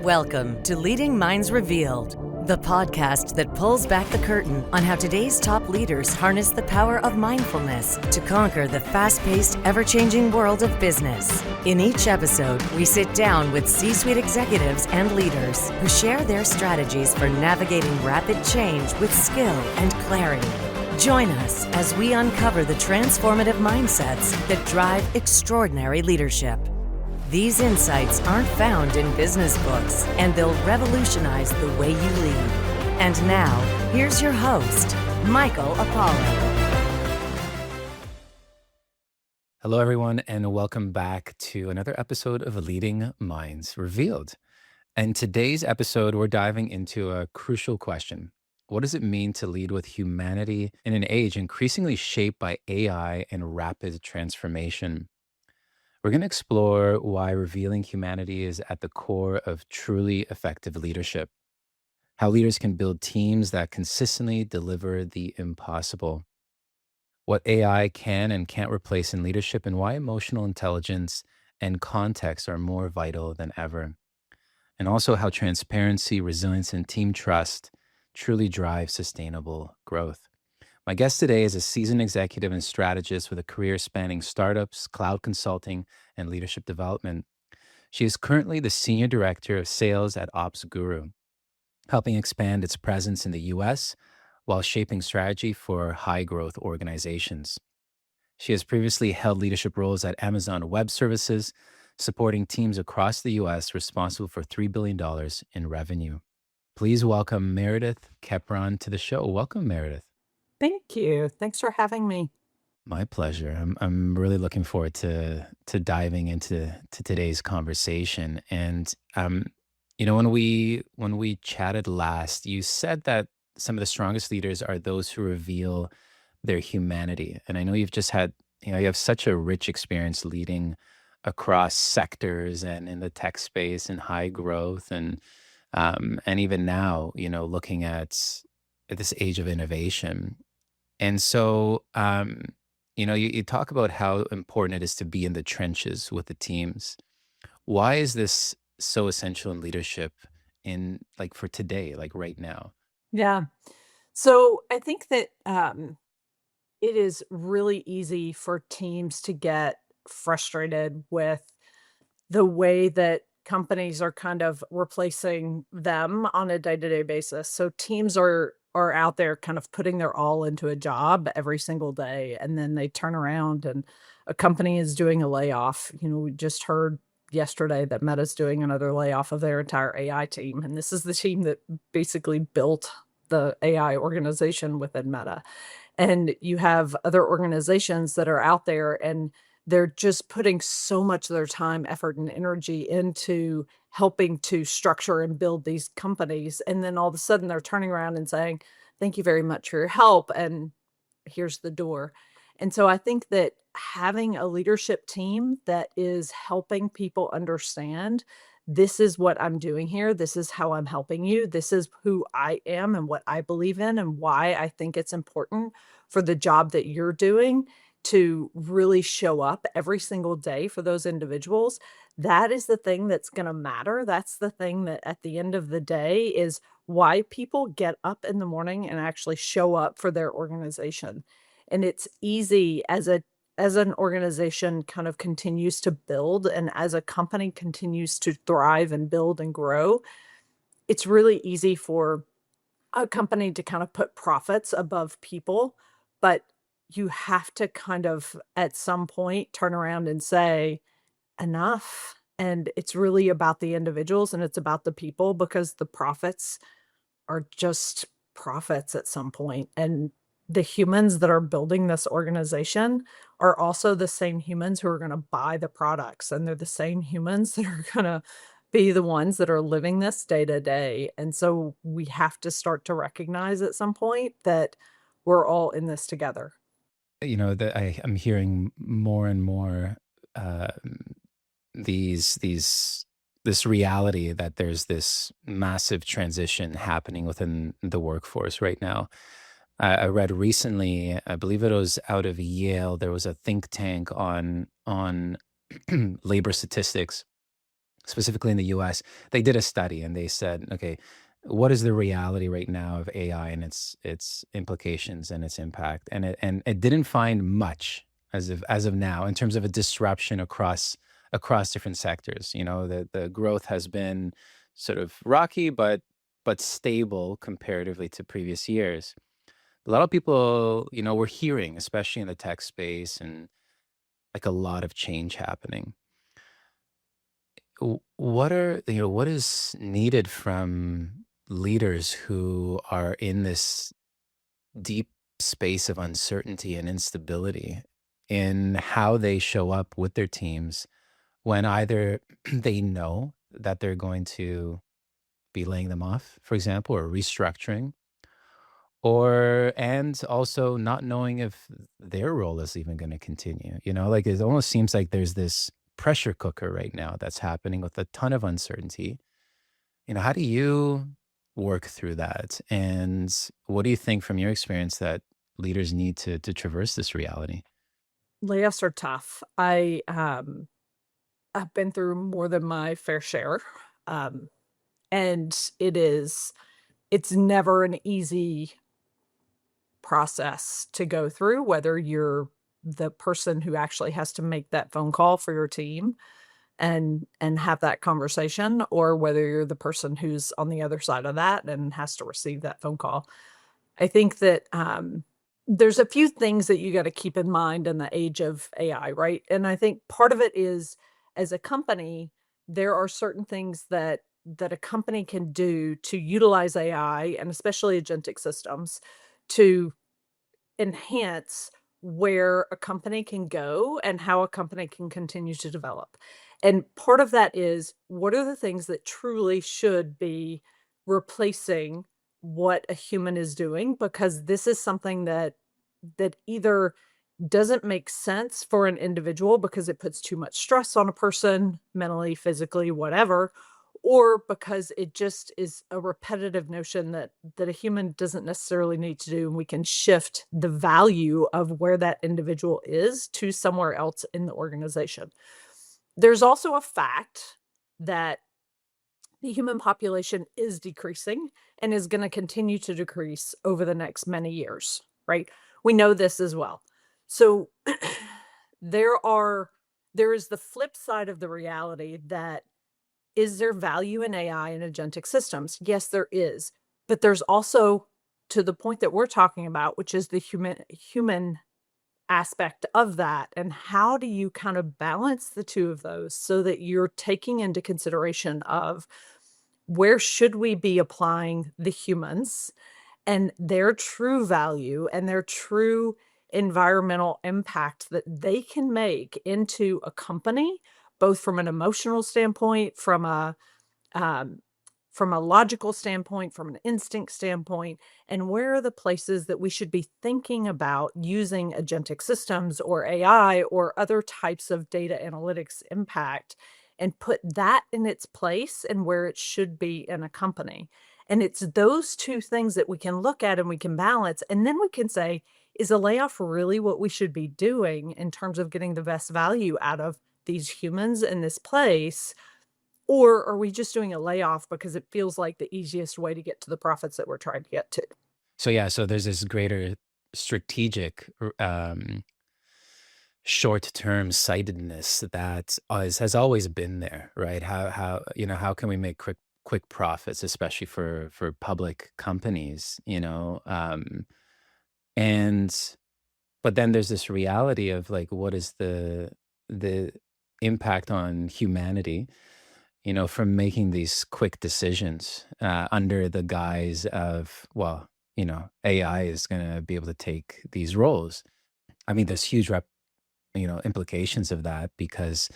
Welcome to Leading Minds Revealed, the podcast that pulls back the curtain on how today's top leaders harness the power of mindfulness to conquer the fast-paced, ever-changing world of business. In each episode, we sit down with C-suite executives and leaders who share their strategies for navigating rapid change with skill and clarity. Join us as we uncover the transformative mindsets that drive extraordinary leadership. These insights aren't found in business books, and they'll revolutionize the way you lead. And now, here's your host, Michael Apollo. Hello, everyone, and welcome back to another episode of Leading Minds Revealed. And today's episode, we're diving into a crucial question. What does it mean to lead with humanity in an age increasingly shaped by AI and rapid transformation? We're going to explore why revealing humanity is at the core of truly effective leadership, how leaders can build teams that consistently deliver the impossible, what AI can and can't replace in leadership, and why emotional intelligence and context are more vital than ever, and also how transparency, resilience, and team trust truly drive sustainable growth. My guest today is a seasoned executive and strategist with a career spanning startups, cloud consulting, and leadership development. She is currently the Senior Director of Sales at Ops Guru, helping expand its presence in the US while shaping strategy for high-growth organizations. She has previously held leadership roles at Amazon Web Services, supporting teams across the US responsible for $3 billion in revenue. Please welcome Meredith Kepron to the show. Welcome, Meredith. Thank you. Thanks for having me. My pleasure. I'm really looking forward to diving into today's conversation. And when we chatted last, you said that some of the strongest leaders are those who reveal their humanity. And I know you've just had, you have such a rich experience leading across sectors and in the tech space and high growth and even now, looking at this age of innovation. And so, you talk about how important it is to be in the trenches with the teams. Why is this so essential in leadership for today, like right now? Yeah. So I think that it is really easy for teams to get frustrated with the way that companies are kind of replacing them on a day-to-day basis. So teams are out there kind of putting their all into a job every single day, and then they turn around and a company is doing a layoff. We just heard yesterday that Meta's doing another layoff of their entire AI team, and this is the team that basically built the AI organization within Meta. And you have other organizations that are out there and they're just putting so much of their time, effort, and energy into helping to structure and build these companies. And then all of a sudden they're turning around and saying, thank you very much for your help. And here's the door. And so I think that having a leadership team that is helping people understand this is what I'm doing here. This is how I'm helping you. This is who I am and what I believe in and why I think it's important for the job that you're doing to really show up every single day for those individuals. That is the thing that's going to matter. That's the thing that at the end of the day is why people get up in the morning and actually show up for their organization. And it's easy as an organization kind of continues to build and as a company continues to thrive and build and grow, it's really easy for a company to kind of put profits above people, but you have to kind of at some point turn around and say, enough. And it's really about the individuals and it's about the people because the profits are just profits at some point. And the humans that are building this organization are also the same humans who are going to buy the products. And they're the same humans that are going to be the ones that are living this day to day. And so we have to start to recognize at some point that we're all in this together. That I'm hearing more and more uh, this reality that there's this massive transition happening within the workforce right now. I read recently, I believe it was out of Yale, there was a think tank on labor statistics, specifically in the US, they did a study and they said, okay, what is the reality right now of AI and its implications and its impact? And it didn't find much as of now in terms of a disruption across different sectors. The growth has been sort of rocky, but stable comparatively to previous years. A lot of people, we're hearing, especially in the tech space, and like a lot of change happening. What is needed from leaders who are in this deep space of uncertainty and instability in how they show up with their teams when either they know that they're going to be laying them off, for example, or restructuring, and also not knowing if their role is even going to continue. Like it almost seems like there's this pressure cooker right now that's happening with a ton of uncertainty. How do you work through that? And what do you think from your experience that leaders need to traverse this reality? Layoffs are tough. I've been through more than my fair share. Um, and it's never an easy process to go through, whether you're the person who actually has to make that phone call for your team and have that conversation, or whether you're the person who's on the other side of that and has to receive that phone call. I think that there's a few things that you got to keep in mind in the age of AI, right? And I think part of it is, as a company, there are certain things that a company can do to utilize AI and especially agentic systems to enhance where a company can go and how a company can continue to develop. And part of that is, what are the things that truly should be replacing what a human is doing? Because this is something that either doesn't make sense for an individual because it puts too much stress on a person, mentally, physically, whatever, or because it just is a repetitive notion that a human doesn't necessarily need to do, and we can shift the value of where that individual is to somewhere else in the organization. There's also a fact that the human population is decreasing and is going to continue to decrease over the next many years, right? We know this as well. So there are there is the flip side of the reality that, is there value in AI and agentic systems? Yes, there is. But there's also, to the point that we're talking about, which is the human aspect of that. And how do you kind of balance the two of those so that you're taking into consideration of, where should we be applying the humans and their true value and their true environmental impact that they can make into a company, both from an emotional standpoint, um, from a logical standpoint, from an instinct standpoint, and where are the places that we should be thinking about using agentic systems or AI or other types of data analytics impact, and put that in its place and where it should be in a company. And it's those two things that we can look at and we can balance. And then we can say, is a layoff really what we should be doing in terms of getting the best value out of these humans in this place? Or are we just doing a layoff because it feels like the easiest way to get to the profits that we're trying to get to? So yeah, so there's this greater strategic short-term sightedness that has always been there, right? How can we make quick profits, especially for public companies, and but then there's this reality of like, what is the impact on humanity, from making these quick decisions under the guise of, well, AI is going to be able to take these roles. I mean, there's huge implications of that, because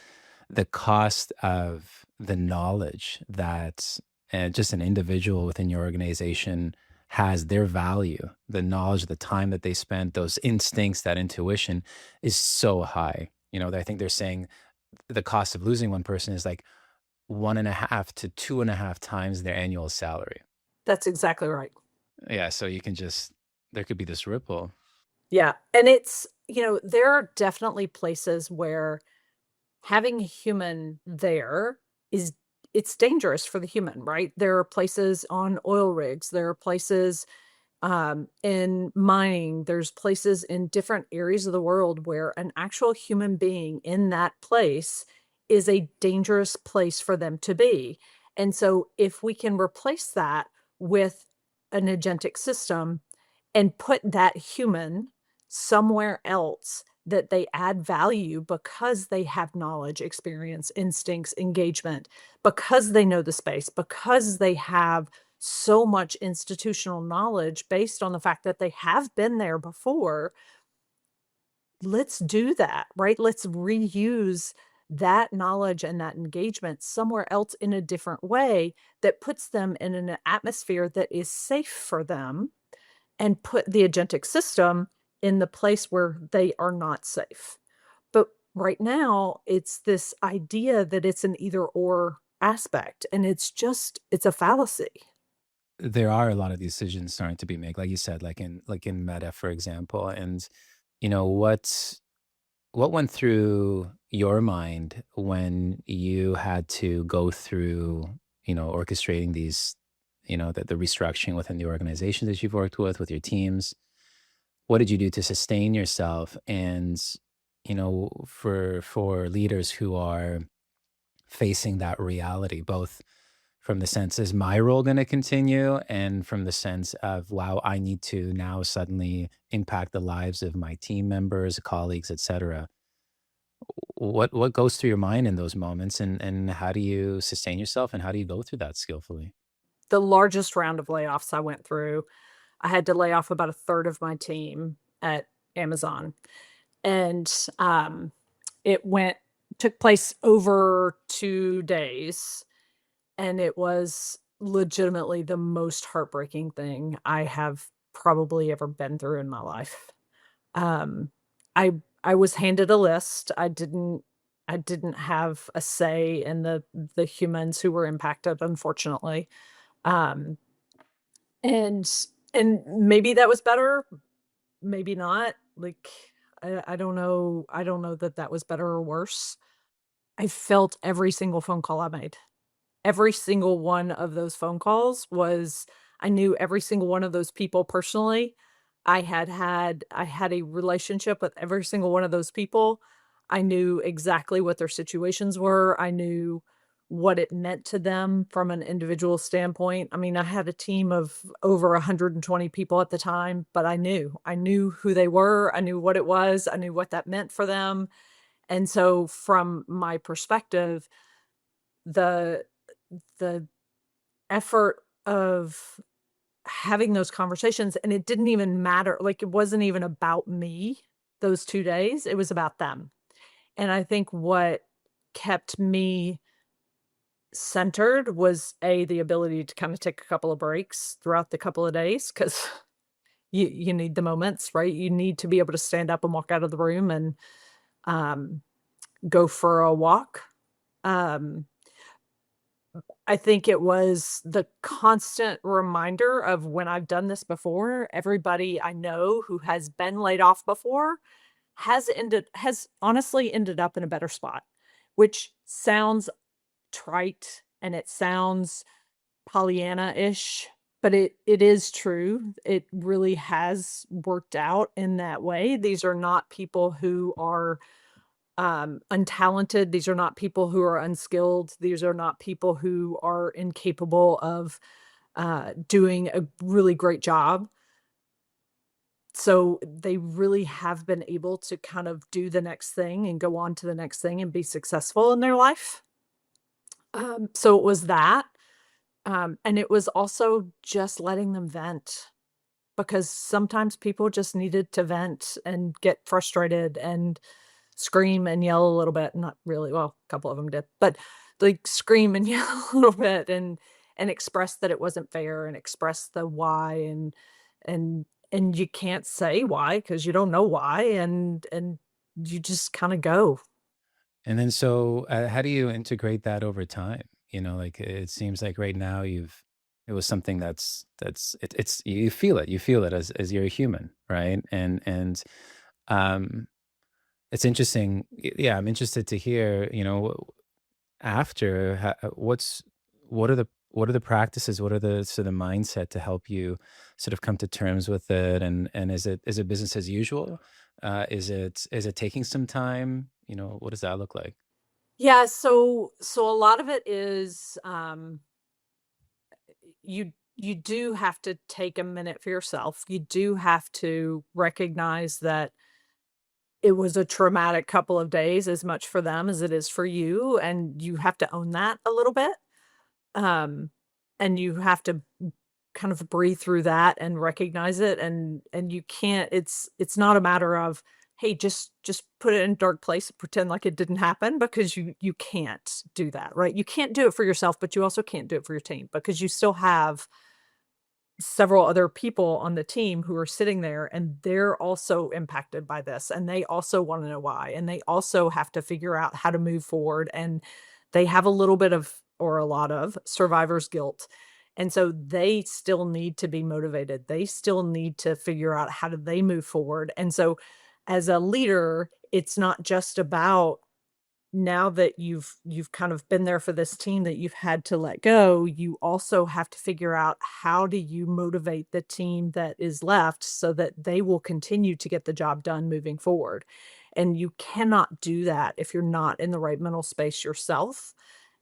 the cost of the knowledge that just an individual within your organization has, their value, the knowledge, the time that they spent, those instincts, that intuition is so high. I think they're saying the cost of losing one person is like 1.5 to 2.5 times their annual salary. That's exactly right. Yeah, so there could be this ripple. Yeah. And there are definitely places where having a human there is it's dangerous for the human, right? There are places on oil rigs, there are places in mining, there's places in different areas of the world where an actual human being in that place is a dangerous place for them to be. And so if we can replace that with an agentic system and put that human somewhere else that they add value because they have knowledge, experience, instincts, engagement, because they know the space, because they have so much institutional knowledge based on the fact that they have been there before, let's do that, right? Let's reuse that knowledge and that engagement somewhere else in a different way that puts them in an atmosphere that is safe for them and put the agentic system in the place where they are not safe. But right now, it's this idea that it's an either or aspect, and it's a fallacy. There are a lot of decisions starting to be made, like you said, like in Meta, for example. And you know what went through your mind when you had to go through, orchestrating these, the restructuring within the organizations that you've worked with your teams? What did you do to sustain yourself? And, for leaders who are facing that reality, both from the sense, is my role going to continue? And from the sense of, wow, I need to now suddenly impact the lives of my team members, colleagues, et cetera. What goes through your mind in those moments, and how do you sustain yourself, and how do you go through that skillfully? The largest round of layoffs I went through, I had to lay off about a third of my team at Amazon. And it went took place over 2 days, and it was legitimately the most heartbreaking thing I have probably ever been through in my life. Um, I I was handed a list. I didn't have a say in the humans who were impacted, unfortunately. Um, and and maybe that was better, maybe not. Like, I don't know that that was better or worse. I felt every single phone call I made. Every single one of those phone calls was I knew every single one of those people personally. I had a relationship with every single one of those people. I knew exactly what their situations were. I knew what it meant to them from an individual standpoint. I mean, I had a team of over 120 people at the time, but I knew who they were. I knew what it was. I knew what that meant for them. And so from my perspective, the the effort of having those conversations, and it didn't even matter, like, it wasn't even about me those 2 days, it was about them. And I think what kept me centered was, A, the ability to kinda take a couple of breaks throughout the couple of days, 'cause you need the moments, right? You need to be able to stand up and walk out of the room and, um, go for a walk. Um I think it was the constant reminder of when I've done this before, everybody I know who has been laid off before has honestly ended up in a better spot, which sounds trite and it sounds Pollyanna-ish, but it is true. It really has worked out in that way. These are not people who are untalented. These are not people who are unskilled. These are not people who are incapable of doing a really great job. So they really have been able to kind of do the next thing and go on to the next thing and be successful in their life. So it was that. And it was also just letting them vent because sometimes people just needed to vent and get frustrated and scream and yell a little bit, not really, well, a couple of them did, but, like, scream and yell a little bit and express that it wasn't fair and express the why and and you can't say why because you don't know why, and you just kinda go. And then so, how do you integrate that over time? Like, it seems like right now it was something it's you feel it as you're a human, right? And um, it's interesting. Yeah, I'm interested to hear. after, what are the practices? What are the sort of mindset to help you sort of come to terms with it? And is it business as usual? Is it taking some time? What does that look like? Yeah, so a lot of it is, you do have to take a minute for yourself. You do have to recognize that it was a traumatic couple of days as much for them as it is for you, and you have to own that a little bit. Um, and you have to kind of breathe through that and recognize it, and you can't it's not a matter of, "Hey, just put it in a dark place and pretend like it didn't happen," because you can't do that, right? You can't do it for yourself, but you also can't do it for your team because you still have several other people on the team who are sitting there and they're also impacted by this and they also want to know why and they also have to figure out how to move forward and they have a little bit of or a lot of survivor's guilt. And so they still need to be motivated. They still need to figure out how do they move forward. And so as a leader, it's not just about now that you've kind of been there for this team that you've had to let go, you also have to figure out how do you motivate the team that is left so that they will continue to get the job done moving forward. And you cannot do that if you're not in the right mental space yourself.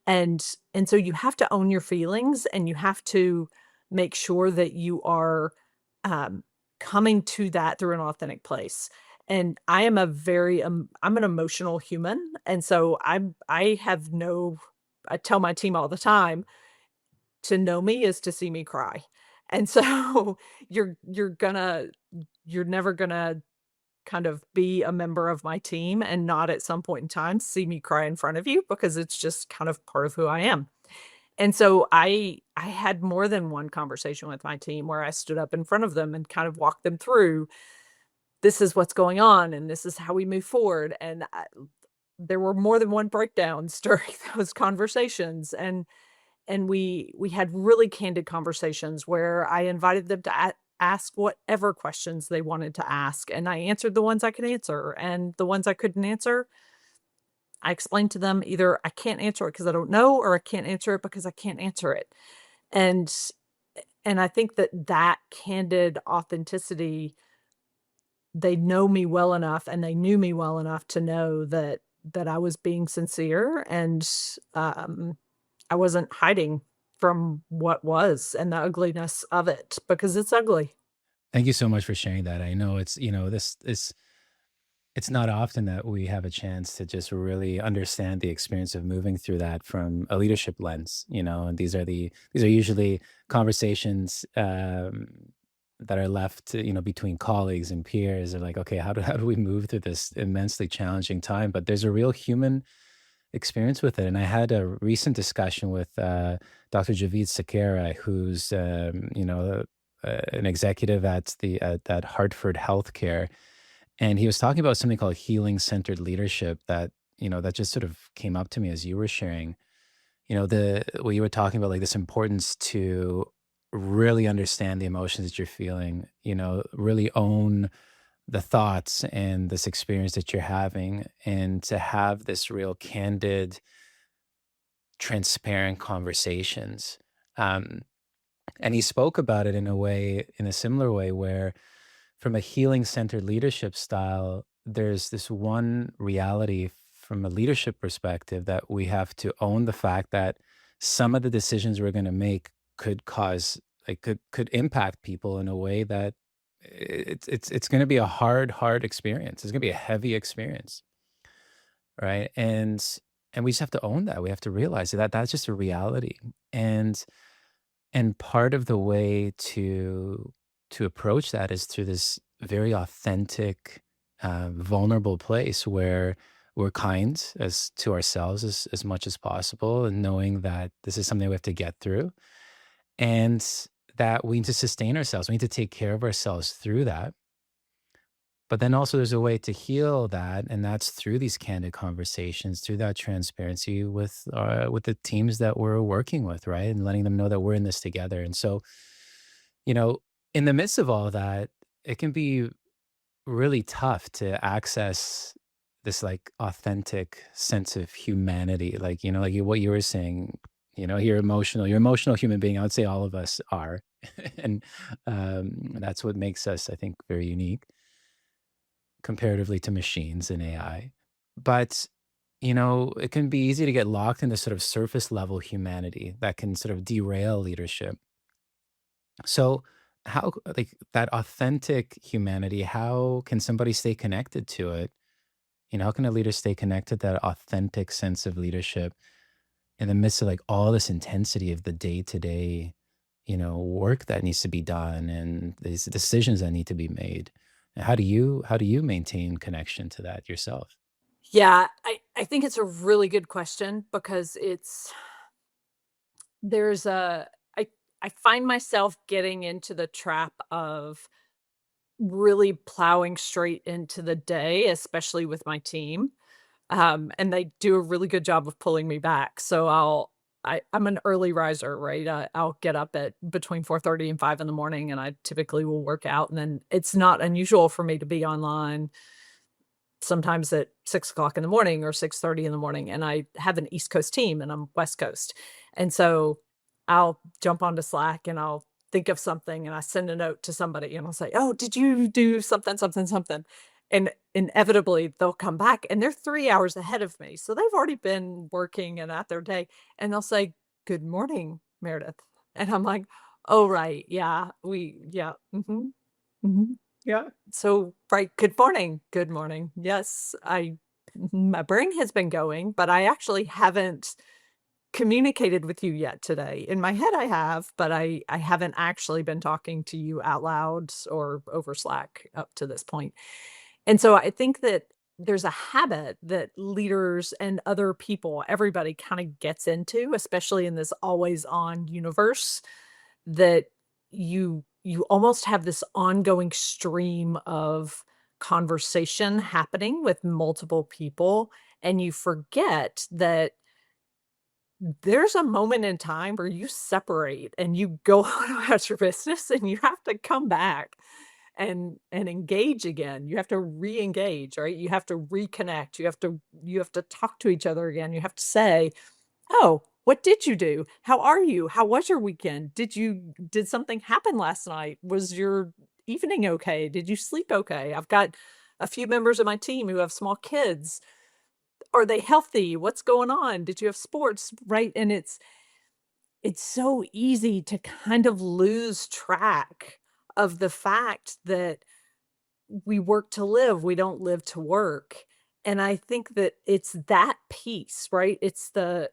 And so you have to own your feelings and you have to make sure that you are, um, coming to that through an authentic place. And I am a very, I'm an emotional human, and so I have no I tell my team all the time, to know me is to see me cry. And so you're never gonna kind of be a member of my team and not at some point in time see me cry in front of you because it's just kind of part of who I am. And so I had more than one conversation with my team where I stood up in front of them and kind of walked them through, "This is what's going on, and this is how we move forward." And there were more than one breakdowns during those conversations, and we had really candid conversations where I invited them to ask whatever questions they wanted to ask, and I answered the ones I could answer, and the ones I couldn't answer, I explained to them either I can't answer it because I don't know, or I can't answer it because I can't answer it. And and I think that that candid authenticity, they know me well enough and they knew me well enough to know that I was being sincere and, um, I wasn't hiding from what was and the ugliness of it because it's ugly. Thank you so much for sharing that. I know it's not often that we have a chance to just really understand the experience of moving through that from a leadership lens. And these are usually conversations that are left, between colleagues and peers. Are like, okay, how do we move through this immensely challenging time? But there's a real human experience with it. And I had a recent discussion with Dr. Javid Sakara, who's an executive at Hartford Healthcare, and he was talking about something called healing centered leadership that just sort of came up to me as you were sharing. The what you were talking about, like this importance to really understand the emotions that you're feeling, really own the thoughts and this experience that you're having, and to have this real candid, transparent conversations. Um, and he spoke about it in a similar way, where from a healing centered leadership style, there's this one reality from a leadership perspective, that we have to own the fact that some of the decisions we're going to make could cause, like, could impact people in a way that it's going to be a hard experience. It's going to be a heavy experience, right? And we just have to own that. We have to realize that that's just a reality. And part of the way to approach that is through this very authentic, vulnerable place where we're kind as to ourselves as much as possible, and knowing that this is something we have to get through, and that we need to sustain ourselves. We need to take care of ourselves through that. But then also there's a way to heal that, and that's through these candid conversations, through that transparency with the teams that we're working with, right? And letting them know that we're in this together. And so, you know, in the midst of all that, it can be really tough to access this like authentic sense of humanity, like, like what you were saying, you're emotional human being. I would say all of us are. And that's what makes us, I think, very unique comparatively to machines and AI. But, it can be easy to get locked in this sort of surface level humanity that can sort of derail leadership. So, how, like that authentic humanity, how can somebody stay connected to it? How can a leader stay connected to that authentic sense of leadership in the midst of like all this intensity of the day to day, work that needs to be done and these decisions that need to be made? How do you maintain connection to that yourself? Yeah, I think it's a really good question because there's a I find myself getting into the trap of really plowing straight into the day, especially with my team. And they do a really good job of pulling me back. So I'm an early riser, right? I'll get up at between 4:30 and 5 in the morning, and I typically will work out. And then it's not unusual for me to be online sometimes at 6 o'clock in the morning or 6:30 in the morning. And I have an East Coast team and I'm West Coast. And so I'll jump onto Slack and I'll think of something and I send a note to somebody and I'll say, "Oh, did you do something, something, something?" And inevitably they'll come back and they're 3 hours ahead of me. So they've already been working and at their day. And they'll say, "Good morning, Meredith." And I'm like, "Oh, right. Yeah. Yeah. Mhm. Yeah. So, right. Good morning. Good morning. Yes, my brain has been going, but I actually haven't communicated with you yet today. In my head, I have, but I haven't actually been talking to you out loud or over Slack up to this point." And so I think that there's a habit that leaders and other people, everybody kind of gets into, especially in this always on universe, that you almost have this ongoing stream of conversation happening with multiple people, and you forget that there's a moment in time where you separate and you go on about your business and you have to come back and engage again. You have to re-engage, right? You have to reconnect. You have to talk to each other again. You have to say, "Oh, what did you do? How are you? How was your weekend? Did something happen last night? Was your evening okay? Did you sleep okay?" I've got a few members of my team who have small kids. Are they healthy? What's going on? Did you have sports? Right? And it's so easy to kind of lose track of the fact that we work to live, we don't live to work. And I think that it's that piece, right? It's the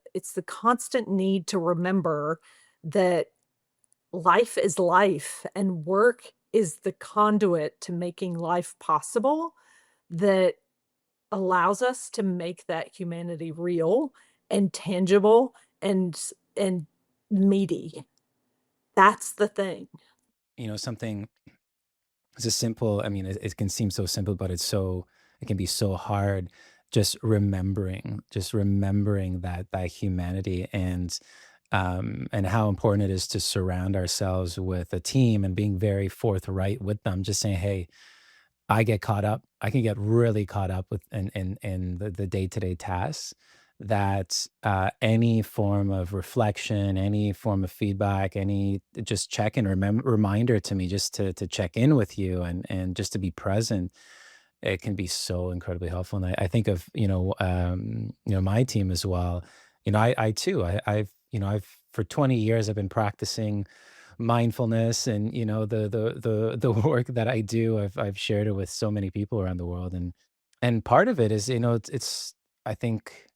constant need to remember that life is life and work is the conduit to making life possible that allows us to make that humanity real and tangible and meaty. That's the thing. Something it's a simple, I mean, it can seem so simple, but it can be so hard. Just remembering that humanity and how important it is to surround ourselves with a team and being very forthright with them. Just saying, hey, I get caught up. I can get really caught up with in the day to day tasks that any form of reflection, any form of feedback, any just check in, reminder to me just to check in with you and just to be present. It can be so incredibly helpful. And I think of my team as well. I too I've for 20 years I've been practicing mindfulness and the work that I do, I've shared it with so many people around the world. And part of it is, it's I think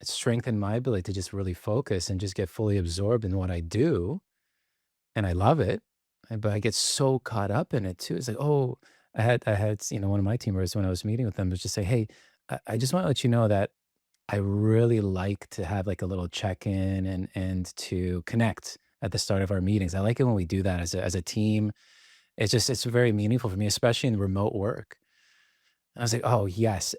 it's strengthened my ability to just really focus and just get fully absorbed in what I do, and I love it. But I get so caught up in it too. It's like, oh, I had one of my team members when I was meeting with them was just say, hey, I just want to let you know that I really like to have like a little check-in and to connect at the start of our meetings. I like it when we do that as a team. It's very meaningful for me, especially in remote work. And I was like, "Oh, yes."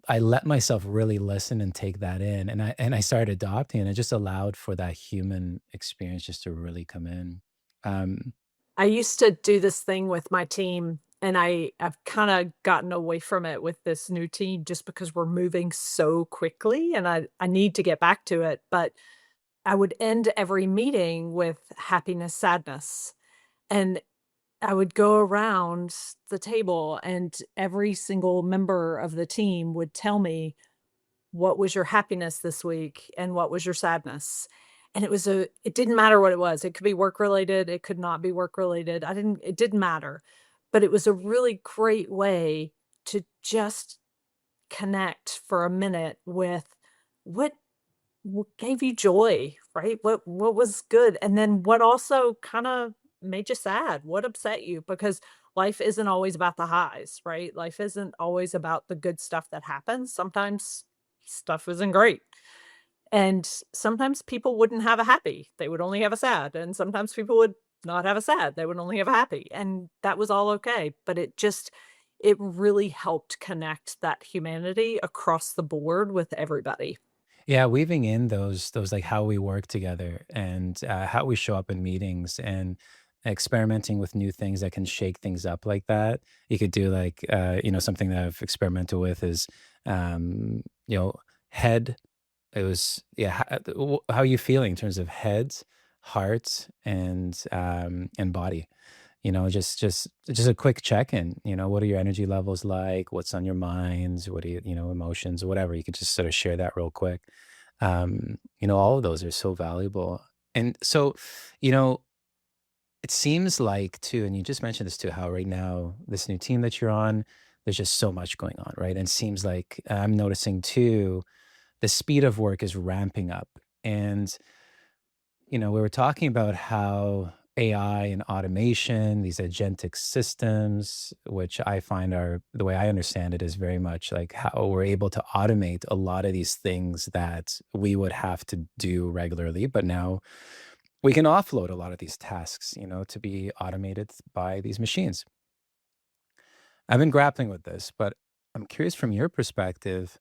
I let myself really listen and take that in, and I started adopting, and it just allowed for that human experience just to really come in. Um, I used to do this thing with my team. and I've kinda gotten away from it with this new team just because we're moving so quickly, and I need to get back to it, but I would end every meeting with happiness, sadness, and I would go around the table, and every single member of the team would tell me, "What was your happiness this week, and what was your sadness?" And it didn't matter what it was. It could be work related, it could not be work related. It didn't matter. But it was a really great way to just connect for a minute with what what gave you joy, right? What was good? And then what also kinda made you sad? What upset you? Because life isn't always about the highs, right? Life isn't always about the good stuff that happens. Sometimes stuff isn't great. And sometimes people wouldn't have a happy. They would only have a sad. And sometimes people would not have a sad. They would only have a happy. And that was all okay. But it really helped connect that humanity across the board with everybody. Yeah, weaving in those like how we work together and how we show up in meetings and experimenting with new things that can shake things up like that. You could do like something that I've experimented with is um, you know head. It was yeah. How are you feeling in terms of heads, heart, and body? Just a quick check-in. What are your energy levels like? What's on your minds? What do emotions or whatever. You could just sort of share that real quick. All of those are so valuable. And so, you know, it seems like too, and you just mentioned this too, how right now this new team that you're on, there's just so much going on, right? And it seems like I'm noticing too, the speed of work is ramping up. And we were talking about how AI and automation, these agentic systems, which I find are the way I understand it is very much like how we're able to automate a lot of these things that we would have to do regularly. But now we can offload a lot of these tasks, to be automated by these machines. I've been grappling with this, but I'm curious from your perspective,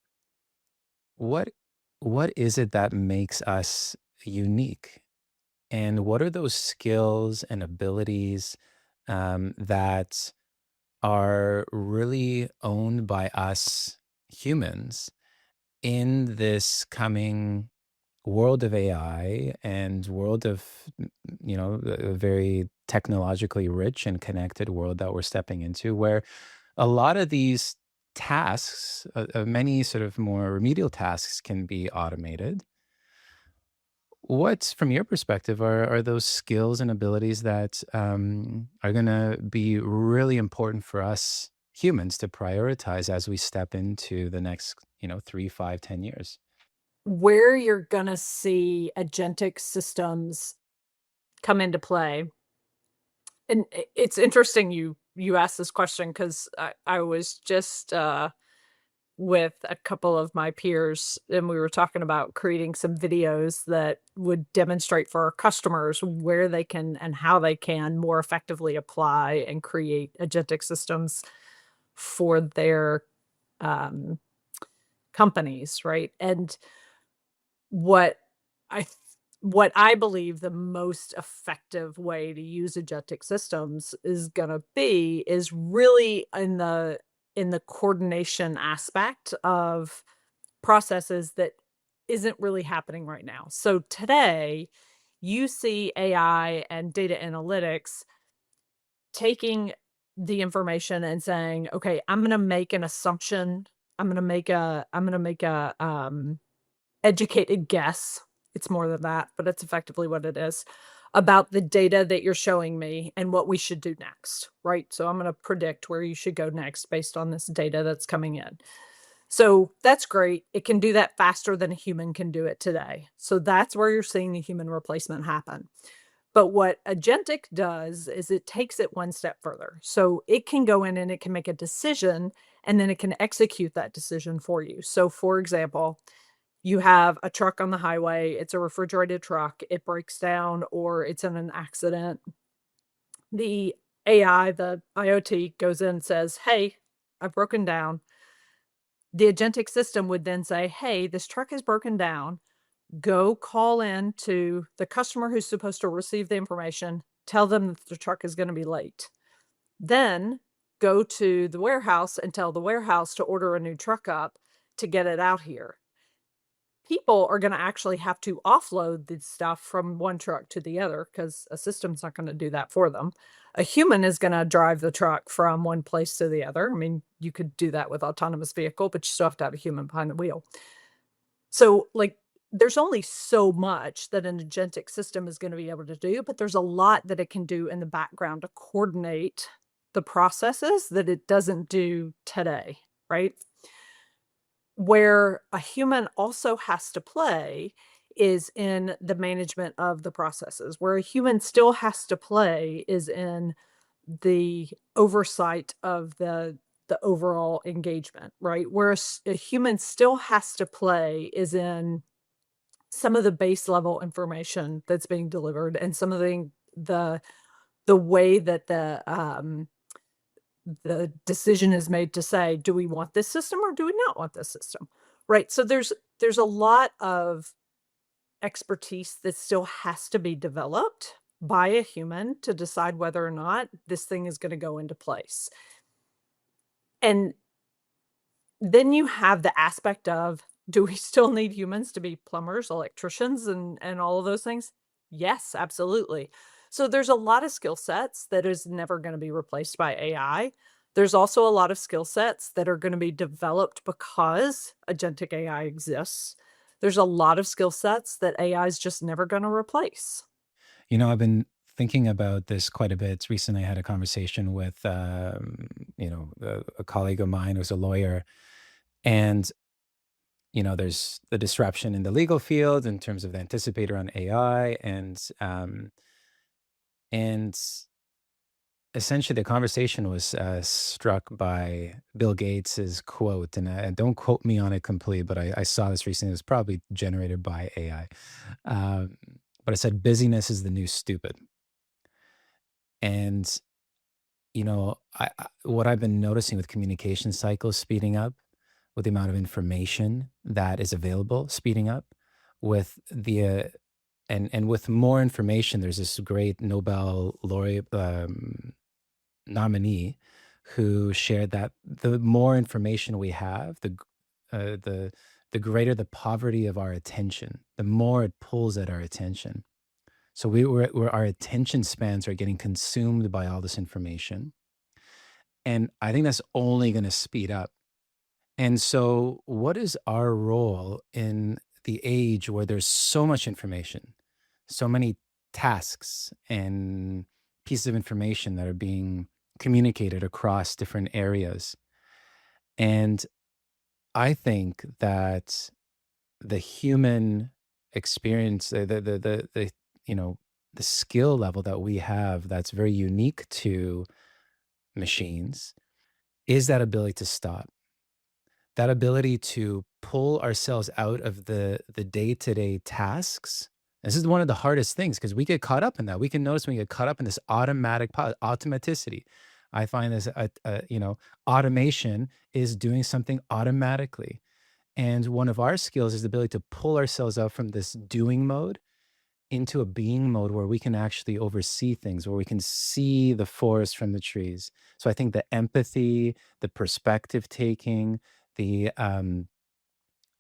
what what is it that makes us unique? And what are those skills and abilities that are really owned by us humans in this coming world of AI and world of, a very technologically rich and connected world that we're stepping into, where a lot of these tasks, many sort of more remedial tasks, can be automated. What, from your perspective, are those skills and abilities that are going to be really important for us humans to prioritize as we step into the next, 3, 5, 10 years? Where you're gonna see agentic systems come into play, and it's interesting you asked this question because I was just, with a couple of my peers, and we were talking about creating some videos that would demonstrate for our customers where they can and how they can more effectively apply and create agentic systems for their, um, companies, right? And what I th what I believe the most effective way to use agentic systems is gonna be is really in the coordination aspect of processes that isn't really happening right now. So today, you see AI and data analytics taking the information and saying, "Okay, I'm gonna make an assumption. I'm gonna make a, educated guess." It's more than that, but it's effectively what it is, about the data that you're showing me and what we should do next, right? So I'm gonna predict where you should go next based on this data that's coming in. So that's great. It can do that faster than a human can do it today. So that's where you're seeing the human replacement happen. But what agentic does is it takes it one step further. So it can go in and it can make a decision and then it can execute that decision for you. So, for example, you have a truck on the highway, it's a refrigerated truck, it breaks down or it's in an accident. The AI, the IoT goes in and says, "Hey, I've broken down." The agentic system would then say, "Hey, this truck is broken down. Go call in to the customer who's supposed to receive the information. Tell them that the truck is gonna be late. Then go to the warehouse and tell the warehouse to order a new truck up to get it out here. People are gonna actually have to offload the stuff from one truck to the other because a system's not gonna do that for them. A human is gonna drive the truck from one place to the other. I mean, you could do that with autonomous vehicle, but you still have to have a human behind the wheel. So, like, there's only so much that an agentic system is gonna be able to do, but there's a lot that it can do in the background to coordinate the processes that it doesn't do today, right? Where a human also has to play is in the management of the processes. Where a human still has to play is in the oversight of the overall engagement, right? Where a human still has to play is in some of the base level information that's being delivered and some of the way that the decision is made to say, "Do we want this system or do we not want this system?" Right? So there's a lot of expertise that still has to be developed by a human to decide whether or not this thing is gonna go into place. And then you have the aspect of, do we still need humans to be plumbers, electricians, and all of those things? Yes, absolutely. So there's a lot of skill sets that is never gonna be replaced by AI. There's also a lot of skill sets that are gonna be developed because agentic AI exists. There's a lot of skill sets that AI is just never gonna replace. I've been thinking about this quite a bit. Recently, I had a conversation with, a colleague of mine who's a lawyer, and there's the disruption in the legal field in terms of the anticipator on AI, and essentially the conversation was struck by Bill Gates's quote, and don't quote me on it completely, but I saw this recently. It was probably generated by AI, um, but it said, "Busyness is the new stupid." And what I've been noticing with communication cycles speeding up, with the amount of information that is available speeding up, with the and with more information, there's this great Nobel laureate nominee who shared that the more information we have, the greater the poverty of our attention, the more it pulls at our attention. So our attention spans are getting consumed by all this information, and I think that's only going to speed up. And so, what is our role in the age where there's so much information, so many tasks and pieces of information that are being communicated across different areas? And I think that the human experience, you know, the skill level that we have that's very unique to machines is that ability to stop, that ability to pull ourselves out of the day-to-day tasks. This is one of the hardest things because we get caught up in that. We can notice when we get caught up in this automaticity. I find this, automation is doing something automatically. And one of our skills is the ability to pull ourselves out from this doing mode into a being mode where we can actually oversee things, where we can see the forest from the trees. So I think the empathy, the perspective taking, the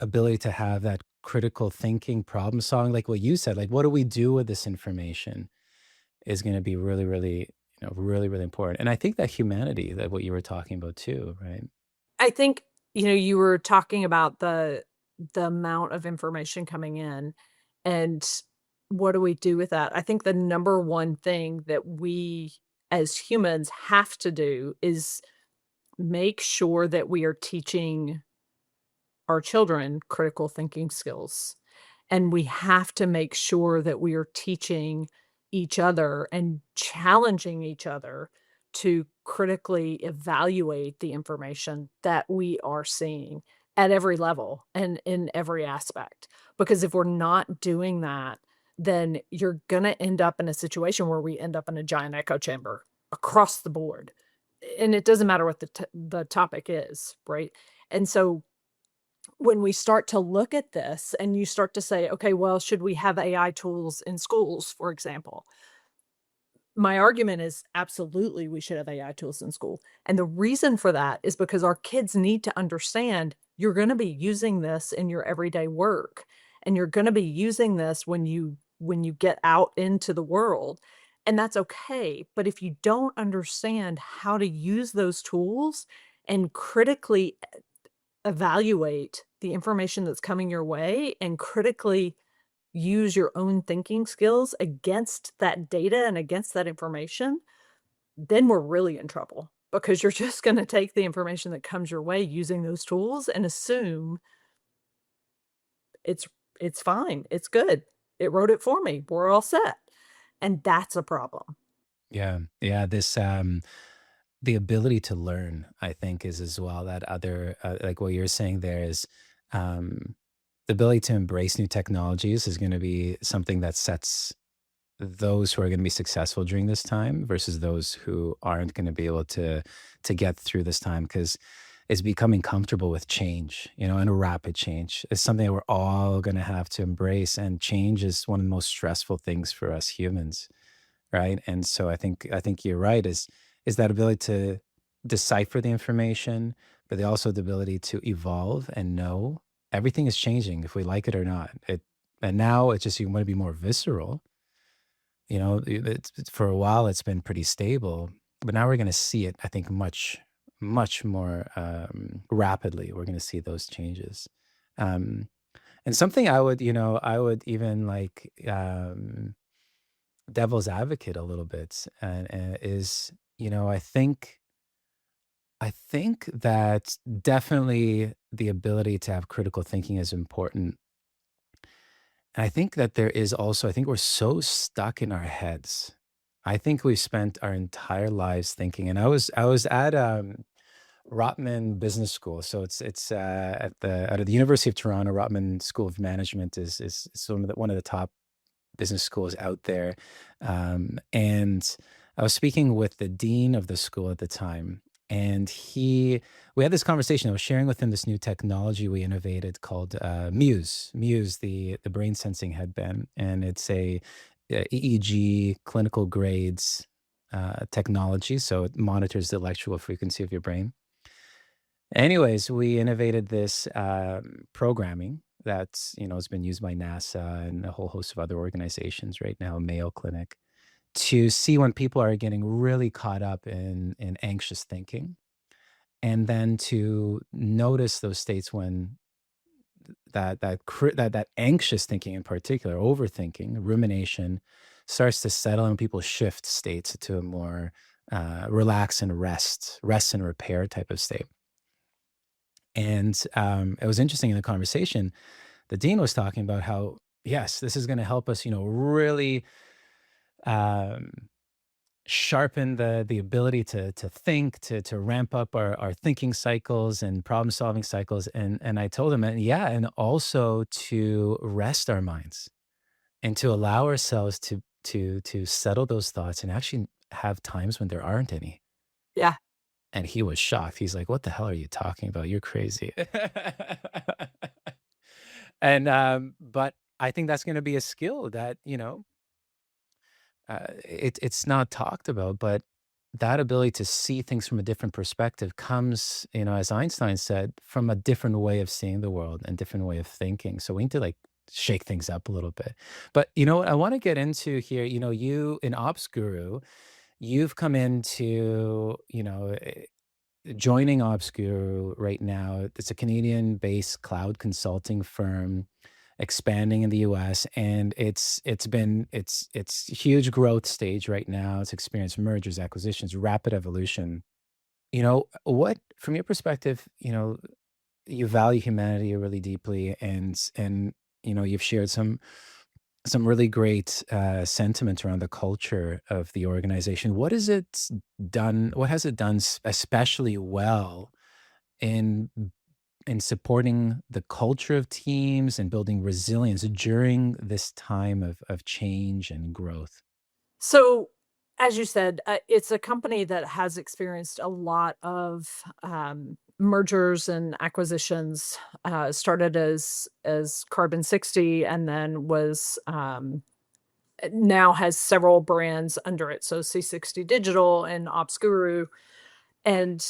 ability to have that critical thinking, problem solving, like what you said, like what do we do with this information is going to be really, really, really, really important. And I think that humanity, that what you were talking about too, right? I think, you were talking about the amount of information coming in and what do we do with that? I think the number one thing that we as humans have to do is make sure that we are teaching our children critical thinking skills. And we have to make sure that we are teaching each other and challenging each other to critically evaluate the information that we are seeing at every level and in every aspect. Because if we're not doing that, then you're going to end up in a situation where we end up in a giant echo chamber across the board. And it doesn't matter what the topic is, right? And so when we start to look at this and you start to say, okay, well, should we have AI tools in schools, for example? My argument is absolutely we should have AI tools in school. And the reason for that is because our kids need to understand you're going to be using this in your everyday work, and you're going to be using this when you get out into the world, and that's okay. But if you don't understand how to use those tools and critically evaluate the information that's coming your way and critically use your own thinking skills against that data and against that information, then we're really in trouble because you're just gonna take the information that comes your way using those tools and assume it's it's fine, it's good. It wrote it for me. We're all set. And that's a problem. Yeah. Yeah. The ability to learn, I think, is as well that other, like what you're saying there is, um, the ability to embrace new technologies is going to be something that sets those who are going to be successful during this time versus those who aren't going to be able to get through this time because it's becoming comfortable with change, and a rapid change. It's something that we're all going to have to embrace, and change is one of the most stressful things for us humans, right? And so I think you're right. Is that ability to decipher the information, but also the ability to evolve and know everything is changing if we like it or not. And now it's just you want to be more visceral. For a while it's been pretty stable, but now we're going to see it. I think much more rapidly. We're going to see those changes. Um, and something I would even like. Devil's advocate a little bit and is I think that definitely the ability to have critical thinking is important. And I think that there is also, I think we're so stuck in our heads. I think we've spent our entire lives thinking. And I was at Rotman Business School. So it's at the out of the University of Toronto. Rotman School of Management is one of the top business schools out there. And I was speaking with the dean of the school at the time, and we had this conversation. I was sharing with him this new technology we innovated called Muse, the brain sensing headband, and it's a EEG clinical grades technology. So it monitors the electrical frequency of your brain. Anyways, we innovated this programming that's has been used by NASA and a whole host of other organizations right now, Mayo Clinic, to see when people are getting really caught up in anxious thinking, and then to notice those states when that anxious thinking in particular, overthinking, rumination, starts to settle and people shift states to a more relax and rest and repair type of state. And it was interesting in the conversation. The dean was talking about how, yes, this is going to help us, really um, sharpen the ability to think, to ramp up our thinking cycles and problem solving cycles. And I told him, and yeah, and also to rest our minds and to allow ourselves to settle those thoughts and actually have times when there aren't any. Yeah. And he was shocked. He's like, "What the hell are you talking about? You're crazy." And but I think that's going to be a skill that it's not talked about, but that ability to see things from a different perspective comes, as Einstein said, from a different way of seeing the world and different way of thinking. So we need to like shake things up a little bit. But you know what I want to get into here, you in Ops Guru, you've come into, joining Obscure right now. It's a Canadian-based cloud consulting firm expanding in the US, and it's huge growth stage right now. It's experienced mergers, acquisitions, rapid evolution. What from your perspective, you value humanity really deeply, and you've shared some really great sentiment around the culture of the organization. What has it done especially well in supporting the culture of teams and building resilience during this time of change and growth? So, as you said, it's a company that has experienced a lot of mergers and acquisitions. Started as Carbon 60, and then was now has several brands under it. So C60 Digital and Obscuru. And